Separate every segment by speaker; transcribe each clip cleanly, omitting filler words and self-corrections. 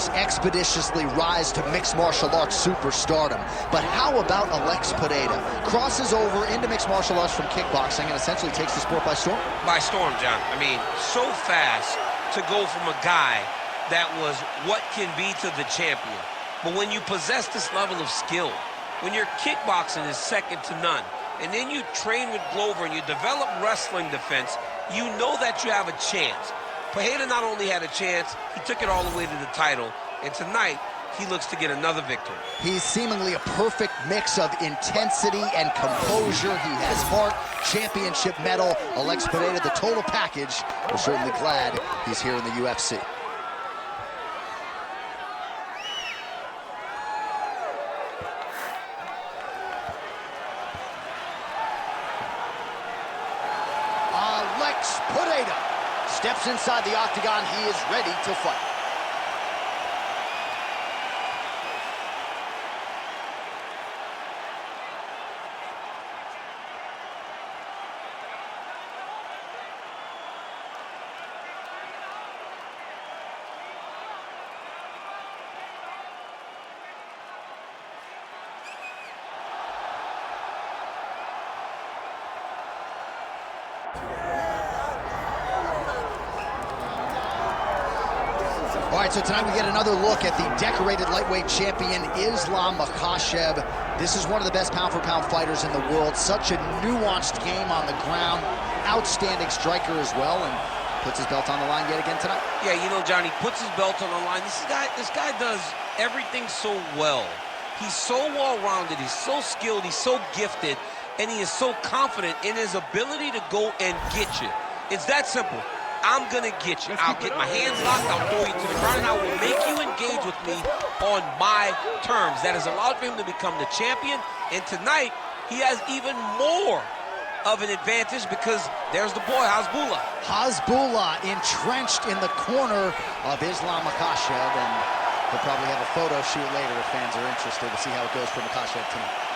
Speaker 1: fighters expeditiously rise to mixed martial arts superstardom. But how about Alex Perira? Crosses over into mixed martial arts from kickboxing and essentially takes the sport by storm?
Speaker 2: By storm, John. I mean, so fast to go from a guy that was what can be to the champion. But when you possess this level of skill, when your kickboxing is second to none, and then you train with Glover and you develop wrestling defense, you know that you have a chance. Perira not only had a chance, he took it all the way to the title, and tonight, he looks to get another victory.
Speaker 1: He's seemingly a perfect mix of intensity and composure. He has heart, championship medal. Alex Perira, the total package. We're certainly glad he's here in the UFC. Alex Perira steps inside the octagon. He is ready to fight. All right, so tonight we get another look at the decorated lightweight champion, Islam Makhachev. This is one of the best pound-for-pound fighters in the world. Such a nuanced game on the ground. Outstanding striker as well, and puts his belt on the line yet again tonight.
Speaker 2: Yeah, you know, Johnny, puts his belt on the line. This guy does everything so well. He's so well-rounded, he's so skilled, he's so gifted, and he is so confident in his ability to go and get you. It's that simple. I'm gonna get you. I'll get my hands locked, I'll throw you to the ground, and I will make you engage with me on my terms. That has allowed for him to become the champion, and tonight, he has even more of an advantage because there's the boy, Hasbullah.
Speaker 1: Hasbullah entrenched in the corner of Islam Makhachev, and he'll probably have a photo shoot later if fans are interested to see how it goes for Makhachev tonight.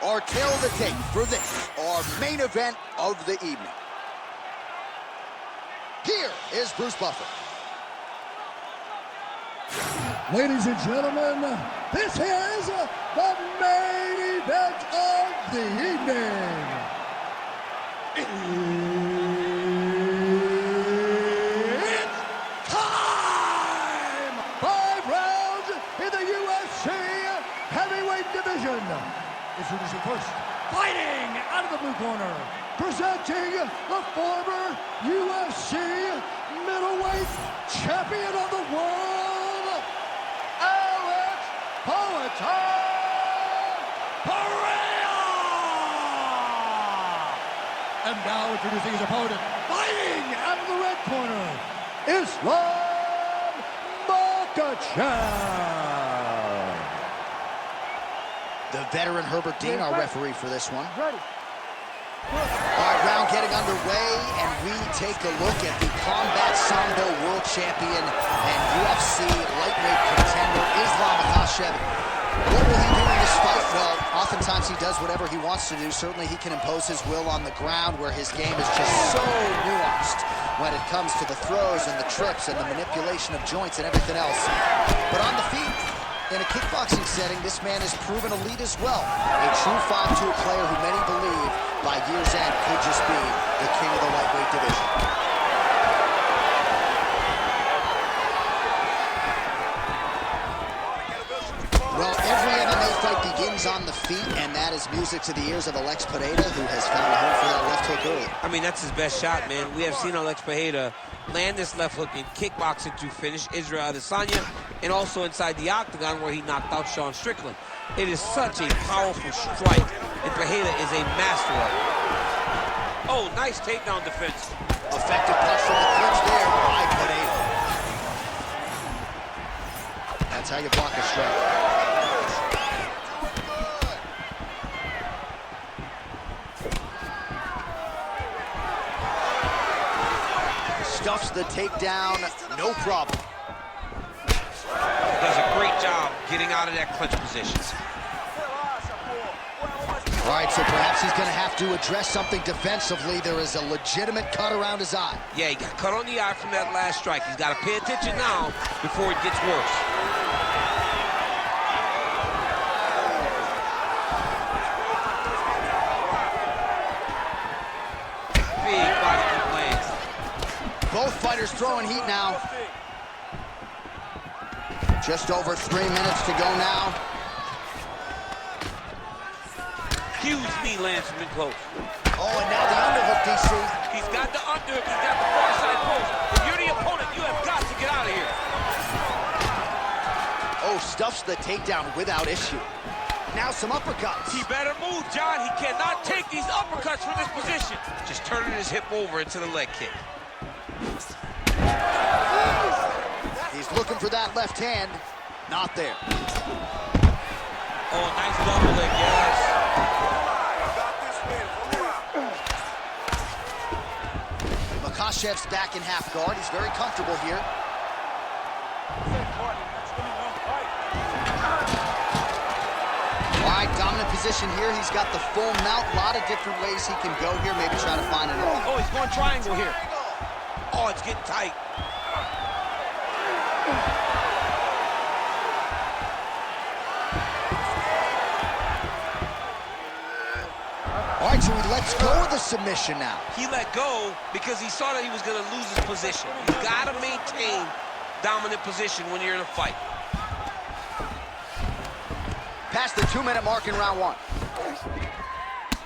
Speaker 1: Our tale of the tape for this, our main event of the evening. Here is Bruce Buffer.
Speaker 3: Ladies and gentlemen, this is the main event of the evening. It's time! 5 rounds in the UFC heavyweight division. Introducing first, fighting out of the blue corner, presenting the former UFC middleweight champion of the world, Alex Perira! And now introducing his opponent, fighting out of the red corner, Islam Makhachev.
Speaker 1: The veteran Herbert Dean, our referee for this one.
Speaker 3: Ready.
Speaker 1: All right, round getting underway, and we take a look at the Combat Sambo world champion and UFC lightweight contender, Islam Makhachev. What will he do in this fight? Well, oftentimes he does whatever he wants to do. Certainly he can impose his will on the ground, where his game is just so nuanced when it comes to the throws and the trips and the manipulation of joints and everything else. But on the feet, in a kickboxing setting, this man is proven elite as well. A true 5'2" player who many believe by year's end could just be the king of the lightweight division. Well, every MMA fight begins on the feet, and that is music to the ears of Alex Perira, who has found a home for that left hook early.
Speaker 2: I mean, that's his best shot, man. We have seen Alex Perira land this left hook in kickboxing to finish Israel Adesanya, and also inside the octagon where he knocked out Sean Strickland. It is such a powerful strike, and Perira is a master of it. Oh, nice takedown defense.
Speaker 1: Effective punch from the clinch there by Perira. That's how you block a strike. Stuffs the takedown, no problem.
Speaker 2: Does a great job getting out of that clinch position.
Speaker 1: All right, so perhaps he's going to have to address something defensively. There is a legitimate cut around his eye.
Speaker 2: Yeah, he got cut on the eye from that last strike. He's got to pay attention now before it gets worse. Big body kick lands.
Speaker 1: Both fighters throwing heat now. Just over 3 minutes to go now.
Speaker 2: Huge knee lands from in close.
Speaker 1: Oh, and now the underhook, DC.
Speaker 2: He's got the underhook. He's got the far side post. If you're the opponent, you have got to get out of here.
Speaker 1: Oh, stuffs the takedown without issue. Now some uppercuts.
Speaker 2: He better move, John. He cannot take these uppercuts from this position. Just turning his hip over into the leg kick.
Speaker 1: He's looking for that left hand. Not there.
Speaker 2: Oh, nice double leg, yes.
Speaker 1: Makhachev's back in half guard. He's very comfortable here. All right, dominant position here. He's got the full mount. A lot of different ways he can go here. Maybe try to find an off.
Speaker 2: Oh, he's going triangle here. Oh, it's getting tight.
Speaker 1: All right, so he lets go of the submission now.
Speaker 2: He let go because he saw that he was going to lose his position. You got to maintain dominant position when you're in a fight.
Speaker 1: Past the 2-minute mark in round one.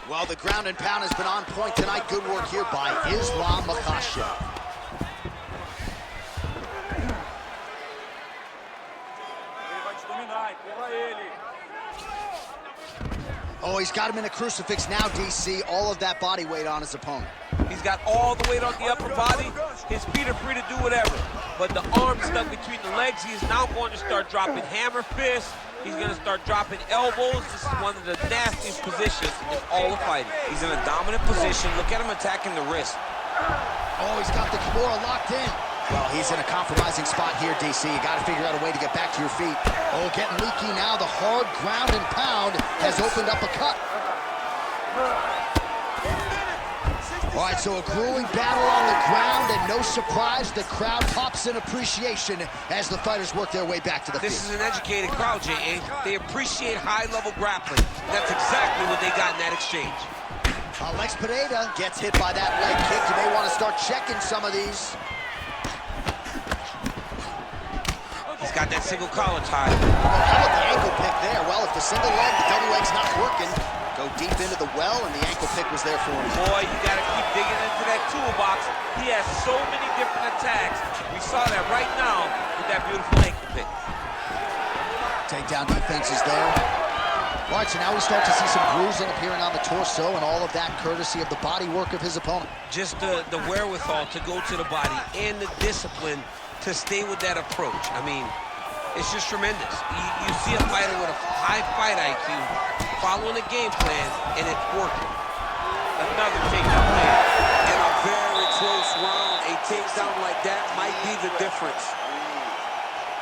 Speaker 1: Well, the ground and pound has been on point tonight. Good work here by Islam Makhachev. Oh, he's got him in a crucifix now, DC. All of that body weight on his opponent.
Speaker 2: He's got all the weight on the upper body. His feet are free to do whatever. But the arm stuck between the legs. He is now going to start dropping hammer fists. He's going to start dropping elbows. This is one of the nastiest positions in all of fighting. He's in a dominant position. Look at him attacking the wrist.
Speaker 1: Oh, he's got the Kimura locked in. Well, he's in a compromising spot here, DC. You got to figure out a way to get back to your feet. Oh, getting leaky now. The hard ground and pound has opened up a cut. All right, so a grueling battle on the ground, and no surprise, the crowd pops in appreciation as the fighters work their way back to the
Speaker 2: This
Speaker 1: feet.
Speaker 2: is an educated crowd, J.A. They appreciate high-level grappling. That's exactly what they got in that exchange.
Speaker 1: Alex Perira gets hit by that leg kick. You may want to start checking some of these.
Speaker 2: He's got that single collar tie.
Speaker 1: Oh, how about the ankle pick there? Well, if the single leg, the double leg's not working, go deep into the well, and the ankle pick was there for him.
Speaker 2: Boy, you got to keep digging into that toolbox. He has so many different attacks. We saw that right now with that beautiful ankle pick.
Speaker 1: Takedown defense is there. All right, so now we start to see some bruising appearing on the torso, and all of that courtesy of the body work of his opponent.
Speaker 2: Just the wherewithal to go to the body and the discipline to stay with that approach. I mean, it's just tremendous. You see a fighter with a high fight IQ following a game plan, and it's working. Another takedown plan.
Speaker 4: In a very close round, a takedown like that might be the difference.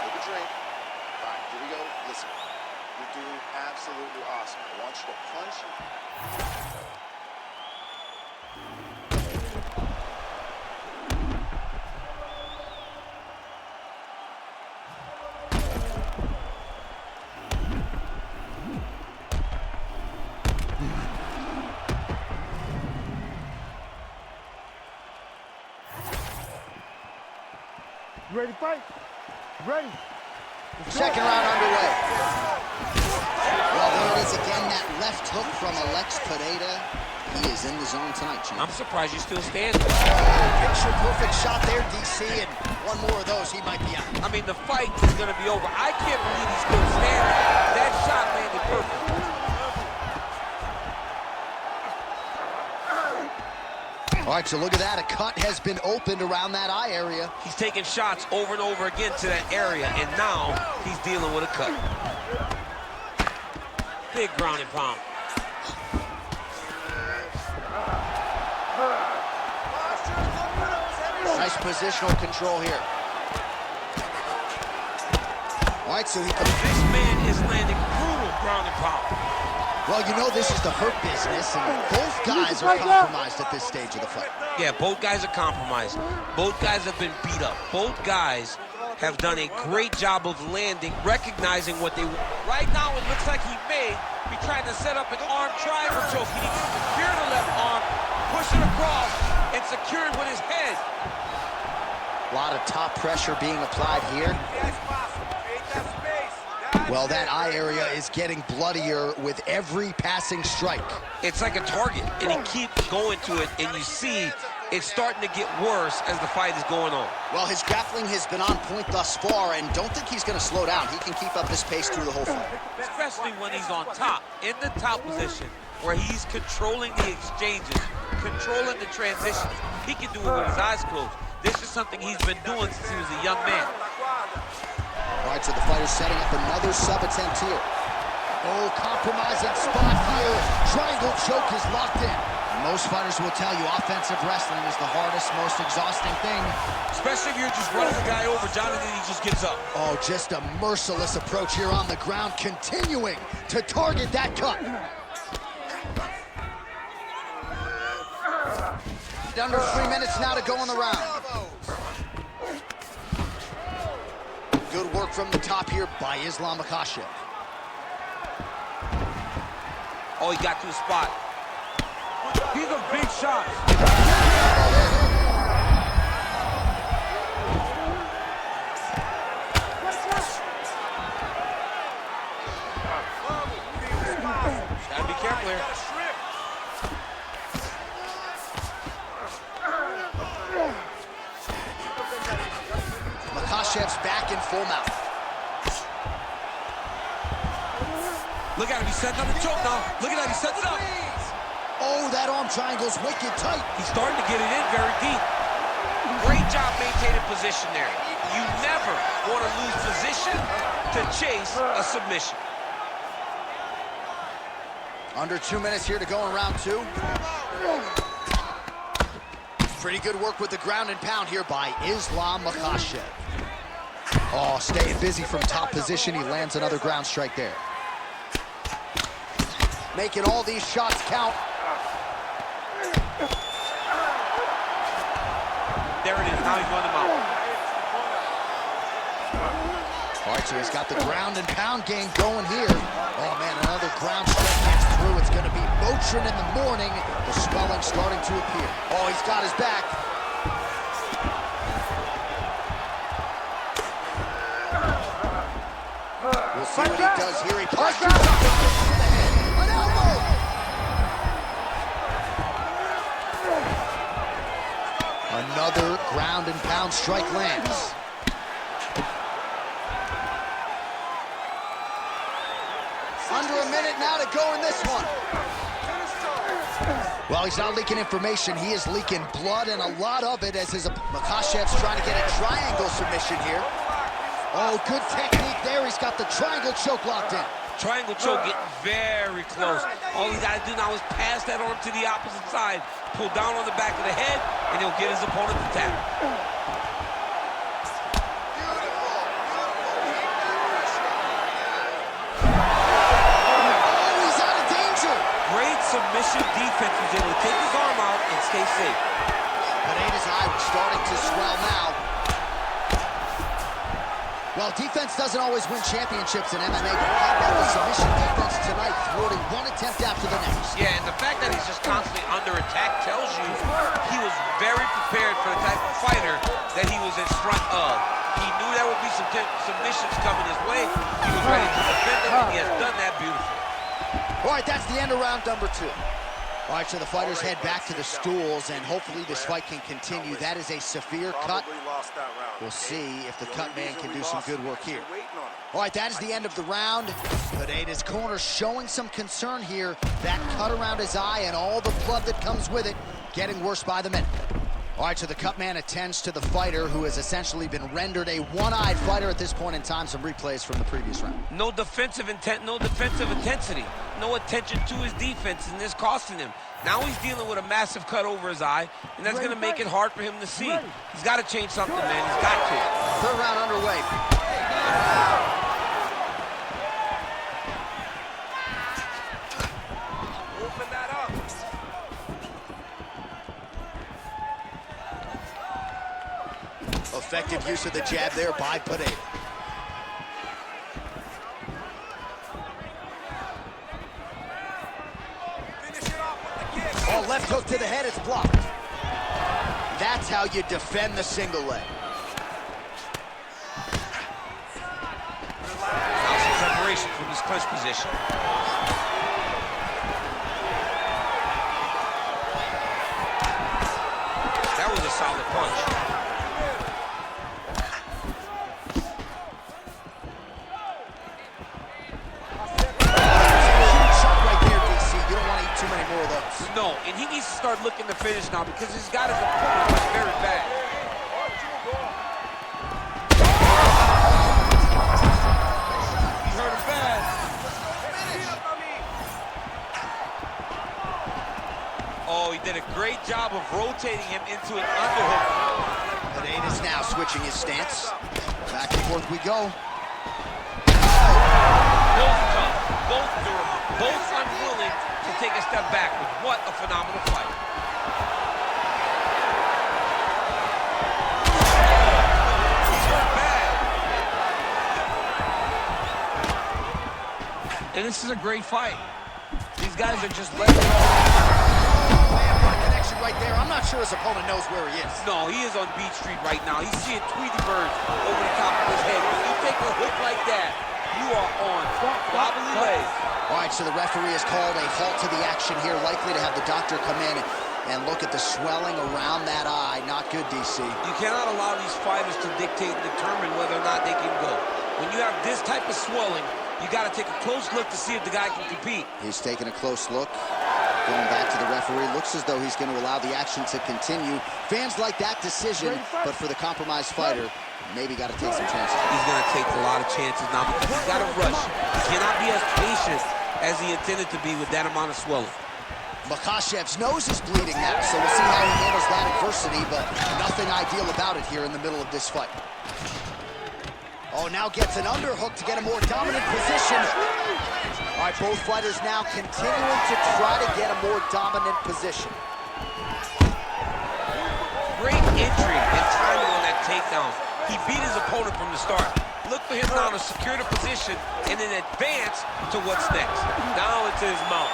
Speaker 5: Take a drink. All right, here we go. Listen, you're doing absolutely awesome. I want you to punch.
Speaker 3: You ready to fight? Ready.
Speaker 1: Second round underway. Well, there it is again, that left hook from Alex Perira. He is in the zone tonight, champ.
Speaker 2: I'm surprised you're still standing.
Speaker 1: Picture-perfect shot there, DC, and one more of those, he might be out.
Speaker 2: I mean, the fight is going to be over. I can't believe he's still standing. That shot landed perfect.
Speaker 1: All right, so look at that. A cut has been opened around that eye area.
Speaker 2: He's taking shots over and over again to that area, and now he's dealing with a cut. Big ground and pound.
Speaker 1: Nice positional control here. All right, so he comes.
Speaker 2: This man is landing brutal ground and pound.
Speaker 1: Well, you know this is the hurt business, and both guys are compromised at this stage of the fight.
Speaker 2: Yeah, both guys are compromised. Both guys have been beat up. Both guys have done a great job of landing, recognizing what they... Right now, it looks like he may be trying to set up an arm triangle choke. He needs to secure the left arm, push it across, and secure it with his head.
Speaker 1: A lot of top pressure being applied here. Well, that eye area is getting bloodier with every passing strike.
Speaker 2: It's like a target, and he keeps going to it, and you see it's starting to get worse as the fight is going on.
Speaker 1: Well, his grappling has been on point thus far, and don't think he's going to slow down. He can keep up this pace through the whole fight.
Speaker 2: Especially when he's on top, in the top position, where he's controlling the exchanges, controlling the transitions. He can do it with his eyes closed. This is something he's been doing since he was a young man.
Speaker 1: All right, so the fighter's setting up another sub-attempt here. Oh, compromising spot here. Triangle choke is locked in. Most fighters will tell you offensive wrestling is the hardest, most exhausting thing.
Speaker 2: Especially if you're just running the guy over, Jonathan, he just gives up.
Speaker 1: Oh, just a merciless approach here on the ground, continuing to target that cut. Under 3 minutes now to go in the round. Good work from the top here by Islam Makhachev.
Speaker 2: Oh, he got to the spot.
Speaker 4: These are big shots.
Speaker 2: Gotta be careful here.
Speaker 1: Makhachev's back in full mount.
Speaker 2: Look at him, he's setting up the choke now. Look at that, he's setting it up.
Speaker 1: Oh, that arm triangle's wicked tight.
Speaker 2: He's starting to get it in very deep. Great job maintaining position there. You never want to lose position to chase a submission.
Speaker 1: Under 2 minutes here to go in round two. Pretty good work with the ground and pound here by Islam Makhachev. Oh, staying busy from top position. He lands another ground strike there. Making all these shots count.
Speaker 2: There it is, now he's running them out.
Speaker 1: All right, so he's got the ground and pound game going here. Oh, man, another ground strike gets through. It's going to be Motrin in the morning. The swelling starting to appear. Oh, he's got his back. We'll see what he does here. He postures up. An elbow! Another ground and pound strike lands. Under a minute now to go in this one. Well, he's not leaking information. He is leaking blood, and a lot of it as his Makhachev's trying to get a triangle submission here. Oh, good technique there. He's got the triangle choke locked in.
Speaker 2: Triangle choke getting very close. All he's got to do now is pass that arm to the opposite side, pull down on the back of the head, and he'll get his opponent to tap.
Speaker 1: Oh, he's out of danger.
Speaker 2: Great submission defense. He's able to take his arm out and stay safe.
Speaker 1: Pineda's eye starting to swell now. Well, defense doesn't always win championships in MMA, but how about the submission defense tonight, thwarting one attempt after the next?
Speaker 2: Yeah, and the fact that he's just constantly under attack tells you he was very prepared for the type of fighter that he was in front of. He knew there would be some submissions coming his way. He was ready to defend them, and he has done that beautifully.
Speaker 1: All right, that's the end of round number two. All right, so the fighters head back to the stools, and hopefully this fight can continue. That is a severe cut. We'll see if the cut man can do some good work here. All right, that is the end of the round. Pineda's corner showing some concern here. That cut around his eye and all the blood that comes with it getting worse by the minute. All right, so the cut man attends to the fighter who has essentially been rendered a one-eyed fighter at this point in time. Some replays from the previous round.
Speaker 2: No defensive intent, no defensive intensity. No attention to his defense, and this costing him. Now he's dealing with a massive cut over his eye, and that's going to make it hard for him to see. He's got to change something, man. He's got to.
Speaker 1: Third round underway. Effective use of the jab there by Perira. Oh, left hook to the head, it's blocked. That's how you defend the single leg.
Speaker 2: Now some preparation from this clinch position. That was a solid punch. No, and he needs to start looking to finish now because he's got his opponent very bad. He hurt him bad. Oh, he did a great job of rotating him into an underhook.
Speaker 1: Perira's now switching his stance. Back and forth we go.
Speaker 2: Both tough, both durable, both unwilling to take a step backward. What a phenomenal fight. He's hurt bad. And this is a great fight. These guys are just letting it all out.
Speaker 1: Man, what a connection right there. I'm not sure his opponent knows where he is.
Speaker 2: No, he is on Beach Street right now. He's seeing Tweety birds over the top of his head. When you take a hook like that, you are on wobbly legs.
Speaker 1: All right, so the referee has called a halt to the action here, likely to have the doctor come in and look at the swelling around that eye. Not good, DC.
Speaker 2: You cannot allow these fighters to dictate and determine whether or not they can go. When you have this type of swelling, you got to take a close look to see if the guy can compete.
Speaker 1: He's taking a close look. Going back to the referee, looks as though he's going to allow the action to continue. Fans like that decision, but for the compromised fighter, maybe got to take some chances.
Speaker 2: He's going to take a lot of chances now because he's got to rush. He cannot be as patient as he intended to be with that amount of swelling.
Speaker 1: Makhachev's nose is bleeding now, so we'll see how he handles that adversity, but nothing ideal about it here in the middle of this fight. Oh, now gets an underhook to get a more dominant position. All right, both fighters now continuing to try to get a more dominant position.
Speaker 2: Great entry and timing on that takedown. He beat his opponent from the start. Look for him now to secure the position and then advance to what's next. Now into his mouth.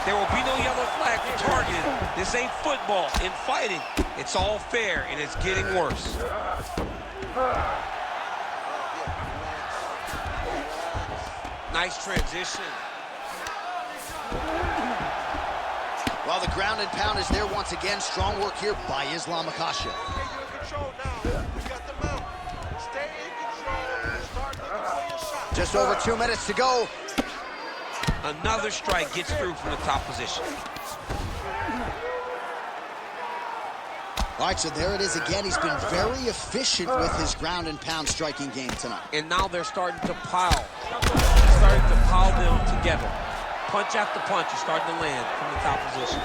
Speaker 2: There will be no yellow flag for targeting. This ain't football. In fighting, it's all fair, and it's getting worse. Nice transition.
Speaker 1: Well, the ground and pound is there once again. Strong work here by Islam Makhachev. Just over 2 minutes to go.
Speaker 2: Another strike gets through from the top position.
Speaker 1: All right, so there it is again. He's been very efficient with his ground and pound striking game tonight.
Speaker 2: And now they're starting to pile. He's starting to pile them together. Punch after punch is starting to land from the top position.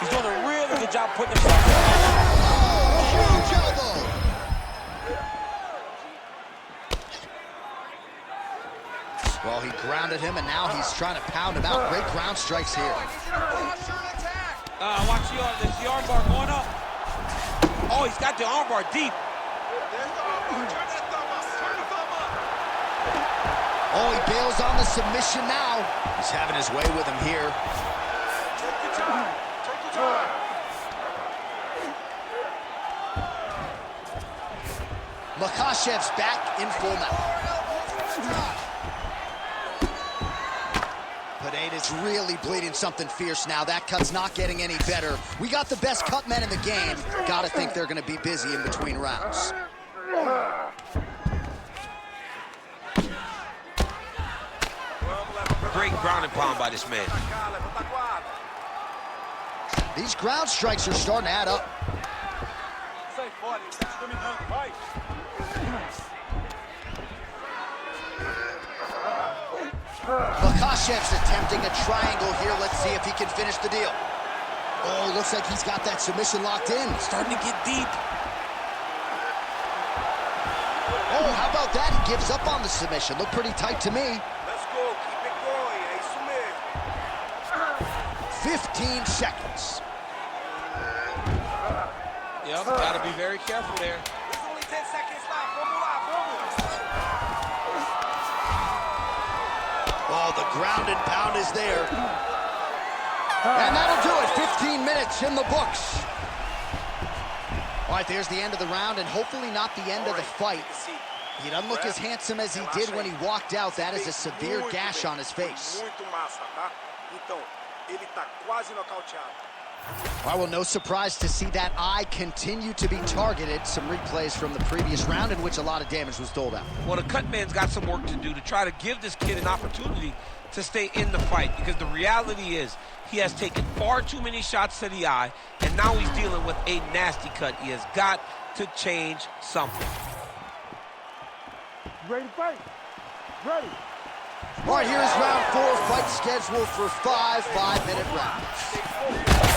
Speaker 2: He's doing a really good job putting himself in.
Speaker 1: Huge elbow. Well, he grounded him, and now he's trying to pound him out. Great ground strikes here.
Speaker 2: Watch the armbar going up. Oh, he's got the armbar deep.
Speaker 1: Oh, he bails on the submission now. He's having his way with him here. Makhachev's back in full mount. Perira's really bleeding something fierce now. That cut's not getting any better. We got the best cut men in the game. Gotta think they're gonna be busy in between rounds.
Speaker 2: Great ground and pound by this man.
Speaker 1: These ground strikes are starting to add up. Makhachev's attempting a triangle here. Let's see if he can finish the deal. Oh, looks like he's got that submission locked in.
Speaker 2: Starting to get deep.
Speaker 1: Oh, how about that? He gives up on the submission. Looked pretty tight to me.
Speaker 4: Let's go. Keep it going. Hey, submit.
Speaker 1: 15 seconds.
Speaker 2: Yeah, Yep, gotta be very careful there.
Speaker 4: There's only 10 seconds left. Vamos lá, vamos.
Speaker 1: Oh, the ground and pound is there. And that'll do it. 15 minutes in the books. All right, there's the end of the round, and hopefully not the end of the fight. He doesn't look as handsome as he did when he walked out. That is a severe gash on his face.
Speaker 4: Muito massa, tá? Então, ele tá quase nocauteado.
Speaker 1: All right, well, no surprise to see that eye continue to be targeted. Some replays from the previous round in which a lot of damage was doled out.
Speaker 2: Well, the cut man's got some work to do to try to give this kid an opportunity to stay in the fight, because the reality is he has taken far too many shots to the eye, and now he's dealing with a nasty cut. He has got to change something.
Speaker 3: Ready to fight? Ready.
Speaker 1: All right, here's round 4, fight scheduled for 5 5-minute rounds.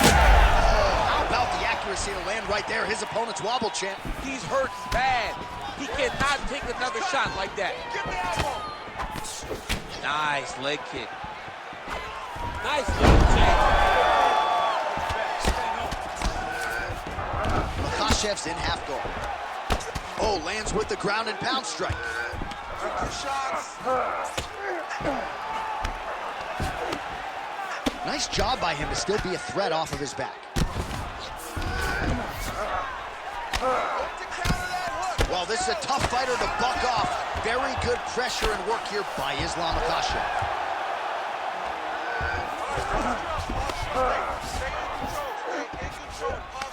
Speaker 1: How about the accuracy to land right there? His opponent's wobble champ.
Speaker 4: He's hurt bad. He cannot take another shot like that. Get the elbow.
Speaker 2: Nice leg kick.
Speaker 4: Nice leg kick.
Speaker 1: Makhachev's in half guard. Oh, lands with the ground and pound strike. Nice job by him to still be a threat off of his back. Well, this is a tough fighter to buck off. Very good pressure and work here by Islam Makhachev.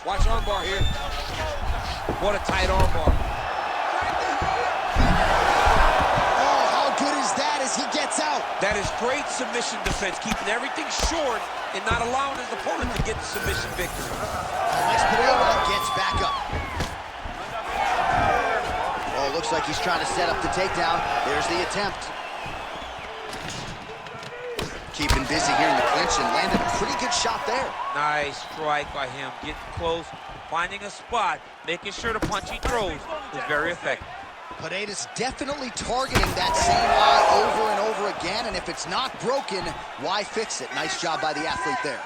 Speaker 2: Watch armbar here. What a tight armbar.
Speaker 1: Oh, how good is that as he gets out?
Speaker 2: That is great submission defense, keeping everything short and not allowing his opponent to get the submission victory.
Speaker 1: Alex Perira gets back up. Oh, looks like he's trying to set up the takedown. There's the attempt. Keeping busy here in the clinch and landed a pretty good shot there.
Speaker 2: Nice strike by him, getting close, finding a spot, making sure the punch he throws is very effective.
Speaker 1: Pereira's definitely targeting that same eye over and over again, and if it's not broken, why fix it? Nice job by the athlete there.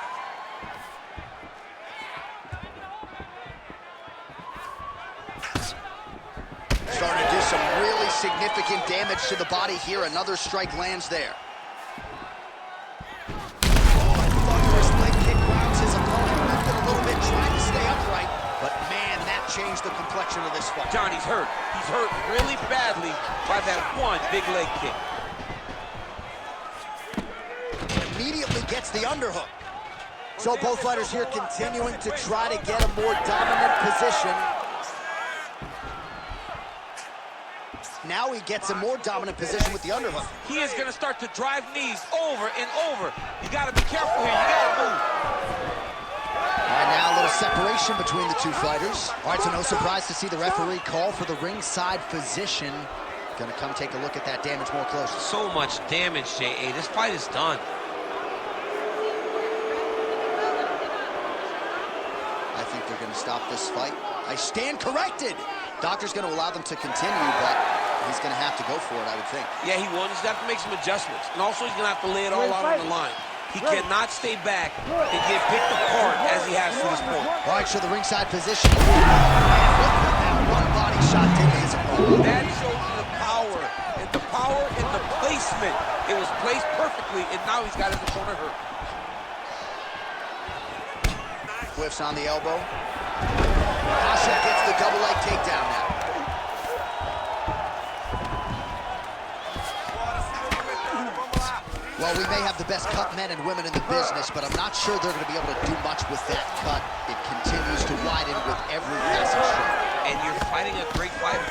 Speaker 1: Starting to do some really significant damage to the body here. Another strike lands there. Oh, and thunderous leg kick grounds his opponent. Lifted a little bit, trying to stay upright, but man, that changed the complexion of this fight.
Speaker 2: Johnny's hurt. He's hurt really badly by that one big leg kick.
Speaker 1: Immediately gets the underhook. So both fighters here continuing to try to get a more dominant position. Now he gets a more dominant position with the underhook.
Speaker 2: He is going to start to drive knees over and over. You got to be careful here. You got to move.
Speaker 1: All right, now a little separation between the two fighters. All right, so no surprise to see the referee call for the ringside physician. Gonna come take a look at that damage more closely.
Speaker 2: So much damage, J.A. This fight is done.
Speaker 1: I think they're gonna stop this fight. I stand corrected. Doctor's gonna allow them to continue, but he's gonna have to go for it, I would think.
Speaker 2: Yeah, he won. He's gonna have to make some adjustments. And also, he's gonna have to lay it all out on the line. He cannot stay back and get picked apart as he has to this point.
Speaker 1: All right, so the ringside position. Man, look at that one body shot to his opponent.
Speaker 2: That shows you the power and the placement. It was placed perfectly, and now he's got his opponent hurt.
Speaker 1: Whiffs on the elbow. Makhachev gets the double leg takedown now. Well, we may have the best cut men and women in the business, but I'm not sure they're going to be able to do much with that cut. It continues to widen with every passing stroke.
Speaker 2: And you're fighting a great fighter.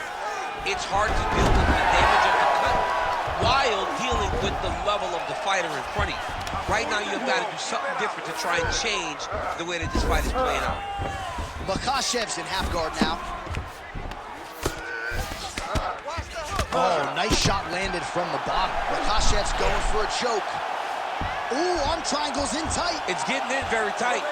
Speaker 2: It's hard to deal with the damage of the cut while dealing with the level of the fighter in front of you. Right now, you've got to do something different to try and change the way that this fight is playing out.
Speaker 1: Makhachev's in half guard now. Oh, nice shot landed from the bottom. Makhachev's going for a choke. Ooh, arm triangle's in tight.
Speaker 2: It's getting in very tight.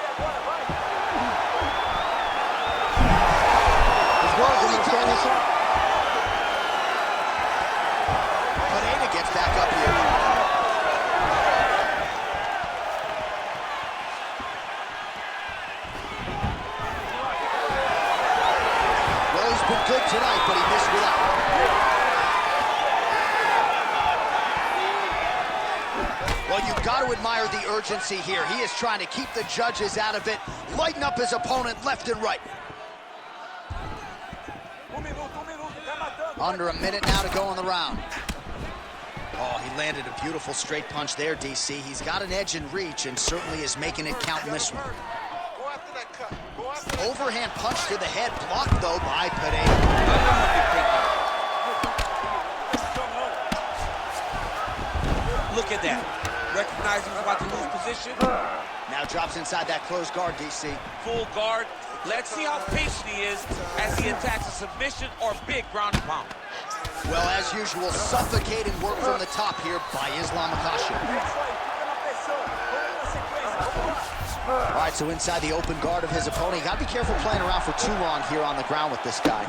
Speaker 1: Pereira gets back up here. good tonight, but he missed without. Well, you've got to admire the urgency here. He is trying to keep the judges out of it, lighten up his opponent left and right. Under a minute now to go in the round. Oh, he landed a beautiful straight punch there, DC. He's got an edge in reach and certainly is making it count in this one. Overhand punch to the head, blocked though by Perira.
Speaker 2: Look at that. Recognizing he's about to lose position.
Speaker 1: Now drops inside that closed guard, DC.
Speaker 2: Full guard. Let's see how patient he is as he attacks a submission or big ground and pound.
Speaker 1: Well, as usual, suffocating work from the top here by Islam Makhachev. All right, so inside the open guard of his opponent. You got to be careful playing around for too long here on the ground with this guy.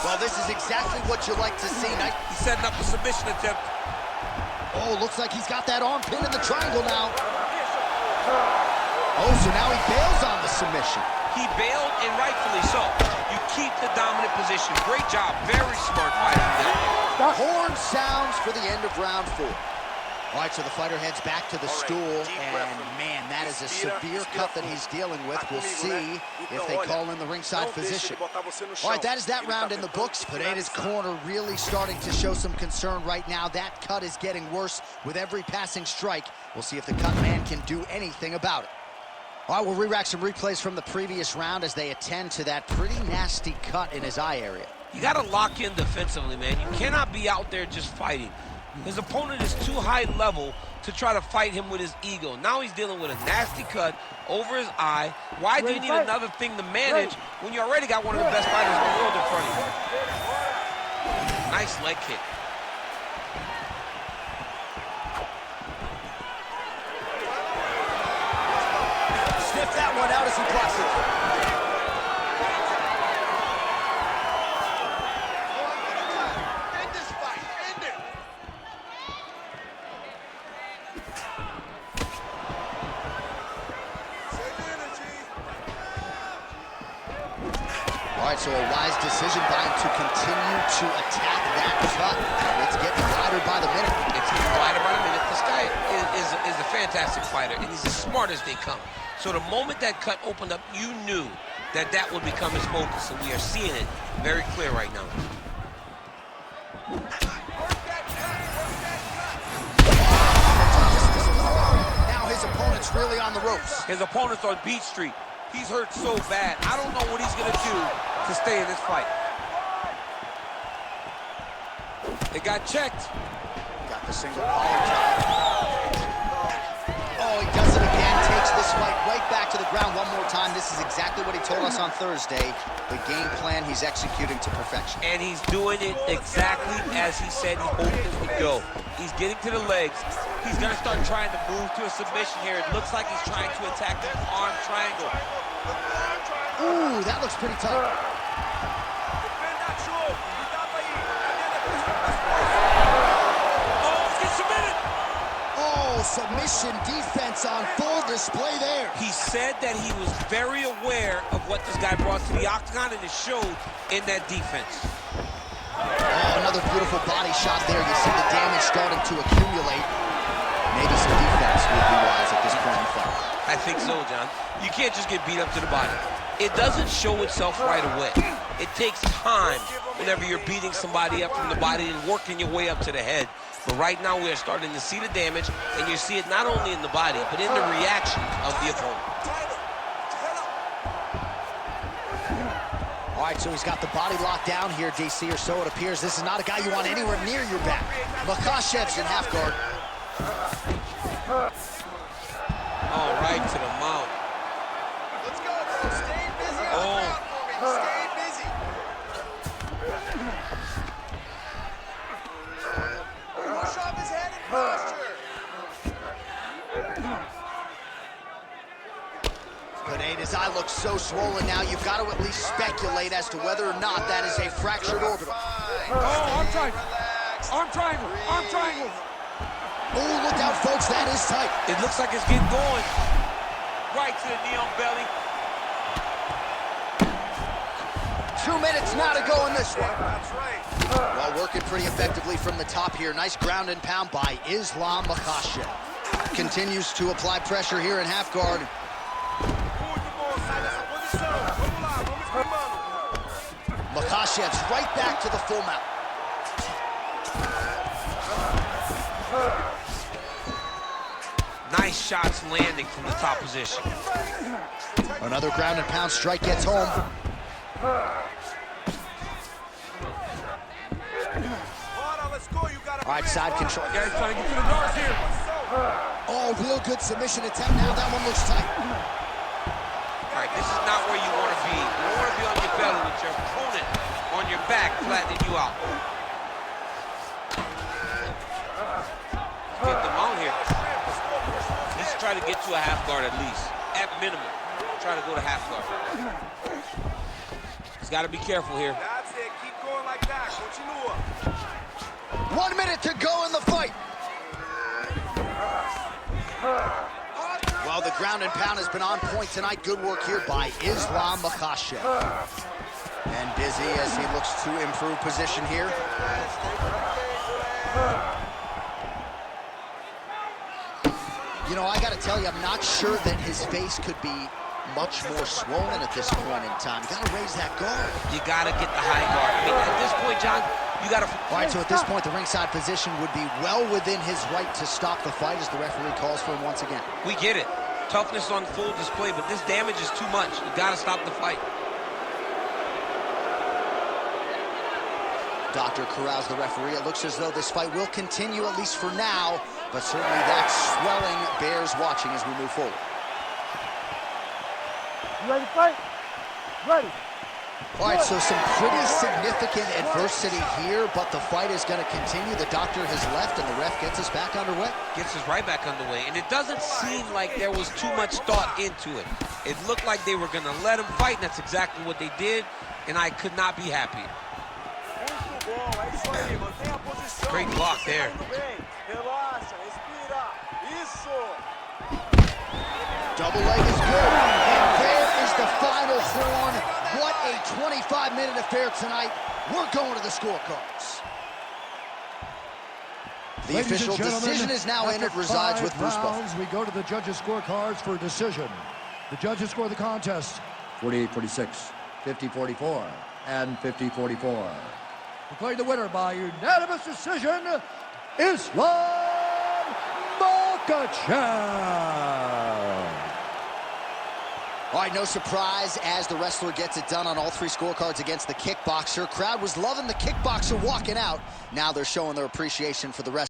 Speaker 1: Well, this is exactly what you like to see.
Speaker 2: He's setting up a submission attempt.
Speaker 1: Oh, looks like he's got that arm pin in the triangle now. Oh, so now he bails on the submission.
Speaker 2: He bailed, and rightfully so. You keep the dominant position. Great job. Very smart fighting there.
Speaker 1: Horn sounds for the end of round 4. All right, so the fighter heads back to the stool, and man, that is a severe cut that he's dealing with. We'll see if they call in the ringside physician. All right, that is that round in the books. Pereira's corner really starting to show some concern right now. That cut is getting worse with every passing strike. We'll see if the cut man can do anything about it. All right, we'll re-rack some replays from the previous round as they attend to that pretty nasty cut in his eye area.
Speaker 2: You got to lock in defensively, man. You cannot be out there just fighting. His opponent is too high level to try to fight him with his ego. Now he's dealing with a nasty cut over his eye. Why do you need another thing to manage when you already got one of the best fighters in the world in front of you? Nice leg kick.
Speaker 1: Sniff that one out as he blocks it. All right, so a wise decision by him to continue to attack that cut. And it's getting wider by the minute.
Speaker 2: It's getting wider by the minute. This guy is a fantastic fighter, and he's as smart as they come. So the moment that cut opened up, you knew that that would become his focus, and we are seeing it very clear right now.
Speaker 1: Now his opponent's really on the ropes.
Speaker 2: His opponent's on Beach Street. He's hurt so bad. I don't know what he's going to do to stay in this fight. They got checked.
Speaker 1: Got the single collar tie. Oh, he does it again. Takes this fight right back to the ground one more time. This is exactly what he told us on Thursday. The game plan he's executing to perfection.
Speaker 2: And he's doing it exactly as he said he hoped it would go. He's getting to the legs. He's going to start trying to move to a submission here. It looks like he's trying to attack the arm triangle.
Speaker 1: Ooh, that looks pretty tough.
Speaker 2: Oh, let's get submitted.
Speaker 1: Oh, submission defense on full display there.
Speaker 2: He said that he was very aware of what this guy brought to the octagon, and it showed in that defense.
Speaker 1: Oh, another beautiful body shot there. You see the damage starting to accumulate. Maybe some defense would be wise at this point in the fight.
Speaker 2: I think so, John. You can't just get beat up to the body. It doesn't show itself right away. It takes time whenever you're beating somebody up from the body and working your way up to the head. But right now we are starting to see the damage, and you see it not only in the body, but in the reaction of the opponent.
Speaker 1: All right, so he's got the body locked down here, DC, or so it appears. This is not a guy you want anywhere near your back. Makhachev's in half guard.
Speaker 2: All right to the mouth.
Speaker 5: Let's go, bro. Stay busy on the ground for me. Stay busy. Push off his head and posture.
Speaker 1: Pereira's eye looks so swollen now. You've got to at least speculate as to whether or not that is a fractured orbital.
Speaker 2: Oh, arm triangle. Arm triangle. Arm triangle.
Speaker 1: Oh, look out, folks. That is tight.
Speaker 2: It looks like it's getting going. Right to the knee on belly.
Speaker 1: 2 minutes now to go in this one.
Speaker 5: That's right.
Speaker 1: Well, working pretty effectively from the top here. Nice ground and pound by Islam Makhachev. Continues to apply pressure here in half guard. Makhachev's right back to the full mount.
Speaker 2: Nice shots landing from the top position.
Speaker 1: Another ground and pound strike gets home. All right, side control.
Speaker 4: Guys trying to get to the guards here.
Speaker 1: Oh, real good submission attempt. Now that one looks tight.
Speaker 2: All right, this is not where you want to be. You want to be on your belly with your opponent on your back, flattening you out. Get the mount here. Let's try to get to a half guard at least. At minimum, try to go to half guard. He's got to be careful here.
Speaker 5: That's it. Keep going like that. Continua.
Speaker 1: 1 minute to go in the fight. Well, the ground and pound has been on point tonight. Good work here by Islam Makhachev. And busy as he looks to improve position here. You know, I got to tell you, I'm not sure that his face could be much more swollen at this point in time. You got to raise that guard.
Speaker 2: You got to get the high guard. I mean, at this point, John, you got to...
Speaker 1: All right, so at this point, the ringside position would be well within his right to stop the fight as the referee calls for him once again.
Speaker 2: We get it. Toughness on full display, but this damage is too much. You got to stop the fight.
Speaker 1: Dr. Corral's the referee. It looks as though this fight will continue, at least for now, but certainly that swelling bears watching as we move forward.
Speaker 3: You ready to fight? Ready.
Speaker 1: All right, so some pretty significant adversity here, but the fight is going to continue. The doctor has left, and the ref gets us back underway.
Speaker 2: Gets us right back underway, and it doesn't seem like there was too much thought into it. It looked like they were going to let him fight, and that's exactly what they did, and I could not be happier. Great block there.
Speaker 1: Double leg is good, and there is the final horn. What a 25-minute affair tonight. We're going to the scorecards. The
Speaker 3: Ladies
Speaker 1: official
Speaker 3: and gentlemen,
Speaker 1: decision is now in. It resides with Bruce Buffer.
Speaker 3: We go to the judges' scorecards for decision. The judges score the contest 48-46, 50-44, and 50-44. Declared the winner by unanimous decision, Islam Makhachev.
Speaker 1: All right, no surprise as the wrestler gets it done on all three scorecards against the kickboxer. Crowd was loving the kickboxer walking out. Now they're showing their appreciation for the wrestler.